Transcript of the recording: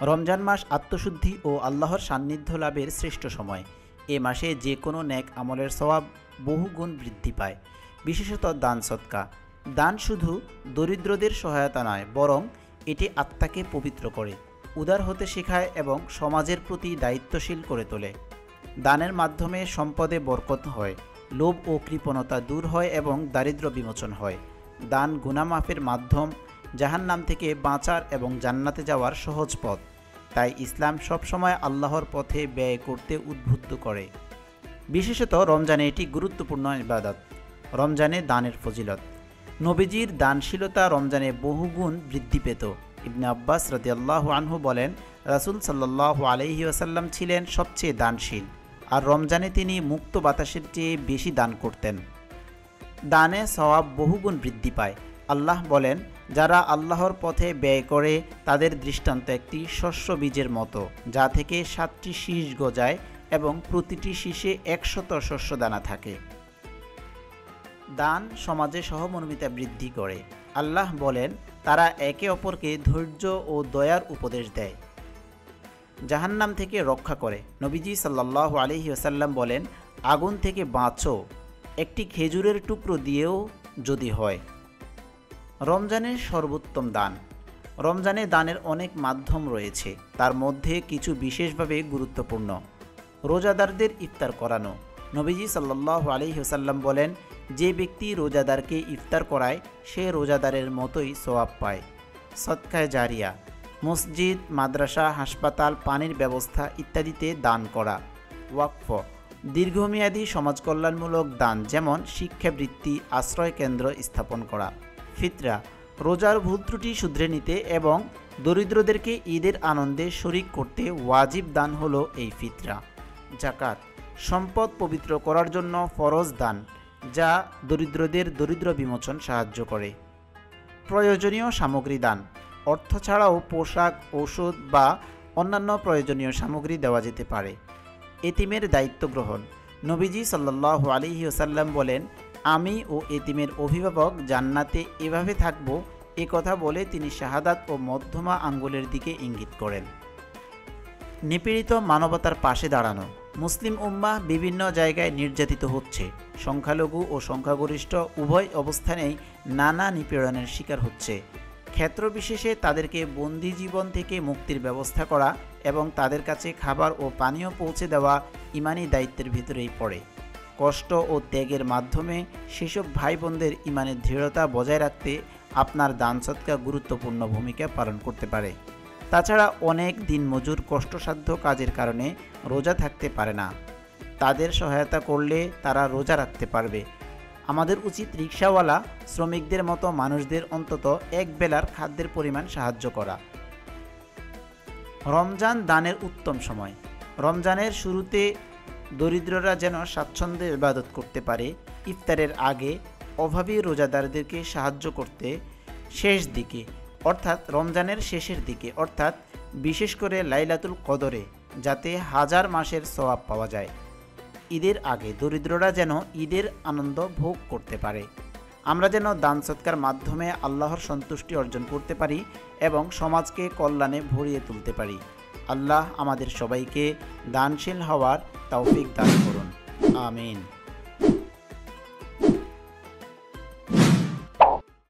রমজান মাস আত্মশুদ্ধি ও আল্লাহর সান্নিধ্য লাভের শ্রেষ্ঠ সময়। এ মাসে যে কোনো নেক আমলের সওয়াব বহুগুণ বৃদ্ধি পায়। বিশেষত দান সদকা। দান শুধু দরিদ্রদের সহায়তা নয়, বরং এটি আত্মাকে পবিত্র করে, উদার হতে শেখায় এবং সমাজের প্রতি দায়িত্বশীল করে তোলে। দানের মাধ্যমে সম্পদে বরকত হয়, লোভ ও কৃপণতা দূর হয় এবং দারিদ্র্য বিমোচন হয়। দান গুনাহ মাফের মাধ্যম, জাহান্নাম থেকে বাঁচার এবং জান্নাতে যাওয়ার সহজ পথ। তাই ইসলাম সবসময় আল্লাহর পথে ব্যয় করতে উদ্বুদ্ধ করে। বিশেষত রমজানে এটি গুরুত্বপূর্ণ ইবাদত। রমজানে দানের ফজিলত। নবীজির দানশীলতা রমজানে বহুগুণ বৃদ্ধি পেত। ইবনে আব্বাস রাদিয়াল্লাহু আনহু বলেন, রাসূল সাল্লাল্লাহু আলাইহি ওয়াসাল্লাম ছিলেন সবচেয়ে দানশীল, আর রমজানে তিনি মুক্ত বাতাসের চেয়ে বেশি দান করতেন। দানে সওয়াব বহুগুণ বৃদ্ধি পায়। আল্লাহ বলেন, যারা আল্লাহর পথে ব্যয় করে তাদের দৃষ্টান্ত একটি শস্য বীজের মতো, যা থেকে 7টি শীষ গজায় এবং প্রতিটি শীষে 100 শস্য দানা থাকে। দান সমাজে সহমর্মিতা বৃদ্ধি করে। আল্লাহ বলেন, তারা একে অপরকে ধৈর্য ও দয়ার উপদেশ দেয়। জাহান্নাম থেকে রক্ষা করে। নবীজি সাল্লাল্লাহু আলাইহি ওয়াসাল্লাম বলেন, আগুন থেকে বাঁচো একটি খেজুরের টুকরো দিয়েও যদি হয়। রমজানের সর্বোত্তম দান। রমজানে দানের অনেক মাধ্যম রয়েছে, তার মধ্যে কিছু বিশেষভাবে গুরুত্বপূর্ণ। রোজাদারদের ইফতার করানো। নবীজি সাল্লাল্লাহু আলাইহি ওয়াসাল্লাম বলেন, যে ব্যক্তি রোজাদারকে ইফতার করায় সে রোজাদারের মতোই সওয়াব পায়। সদকায়ে জারিয়া। মসজিদ, মাদ্রাসা, হাসপাতাল, পানির ব্যবস্থা ইত্যাদিতে দান করা। ওয়াকফ। দীর্ঘমেয়াদী সমাজ কল্যাণমূলক দান, যেমন শিক্ষাবৃত্তি, আশ্রয় কেন্দ্র স্থাপন করা। ফিতরা। রোজার ভুল ত্রুটি শুধরে নিতে এবং দরিদ্রদেরকে ঈদের আনন্দে শরিক করতে ওয়াজিব দান হলো এই ফিতরা। জাকাত। সম্পদ পবিত্র করার জন্য ফরজ দান, যা দরিদ্রদের দরিদ্র বিমোচন সাহায্য করে। প্রয়োজনীয় সামগ্রী দান। অর্থ ছাড়াও পোশাক, ঔষধ বা অন্যান্য প্রয়োজনীয় সামগ্রী দেওয়া যেতে পারে। এতিমের দায়িত্ব গ্রহণ। নবীজি সাল্লাল্লাহু আলাইহি ওয়াসাল্লাম বলেন, আমি ও এতিমের অভিভাবক জান্নাতে এভাবে থাকব, এ কথা বলে তিনি শাহাদাত ও মধ্যমা আঙ্গুলের দিকে ইঙ্গিত করেন। নিপীড়িত মানবতার পাশে দাঁড়ানো। মুসলিম উম্মাহ বিভিন্ন জায়গায় নির্যাতিত হচ্ছে। সংখ্যালঘু ও সংখ্যাগরিষ্ঠ উভয় অবস্থানেই নানা নিপীড়নের শিকার হচ্ছে। ক্ষেত্রবিশেষে তাদেরকে বন্দি জীবন থেকে মুক্তির ব্যবস্থা করা এবং তাদের কাছে খাবার ও পানীয় পৌঁছে দেওয়া ইমানি দায়িত্বের ভিতরেই পড়ে। কষ্ট ও ত্যাগের মাধ্যমে সেসব ভাই বোনদের ইমানের দৃঢ়তা বজায় রাখতে আপনার দান সদকা গুরুত্বপূর্ণ ভূমিকা পালন করতে পারে। তাছাড়া অনেক দিনমজুর কষ্টসাধ্য কাজের কারণে রোজা থাকতে পারে না, তাদের সহায়তা করলে তারা রোজা রাখতে পারবে। আমাদের উচিত রিকশাওয়ালা, শ্রমিকদের মতো মানুষদের অন্তত এক বেলার খাদ্যের পরিমাণ সাহায্য করা। রমজান দানের উত্তম সময়। রমজানের শুরুতে দরিদ্ররা যেন স্বাচ্ছন্দ্যে ইবাদত করতে পারে, ইফতারের আগে অভাবী রোজাদারদেরকে সাহায্য করতে শেষ দিকে, অর্থাৎ রমজানের শেষের দিকে, অর্থাৎ বিশেষ করে লাইলাতুল কদরে, যাতে হাজার মাসের সওয়াব পাওয়া যায়। ঈদের আগে দরিদ্ররা যেন ঈদের আনন্দ ভোগ করতে পারে। আমরা যেন দান সৎকার মাধ্যমে আল্লাহর সন্তুষ্টি অর্জন করতে পারি এবং সমাজকে কল্যাণে ভরিয়ে তুলতে পারি। আল্লাহ আমাদের সবাইকে দানশীল হওয়ার তৌফিক দান করুন। আমিন।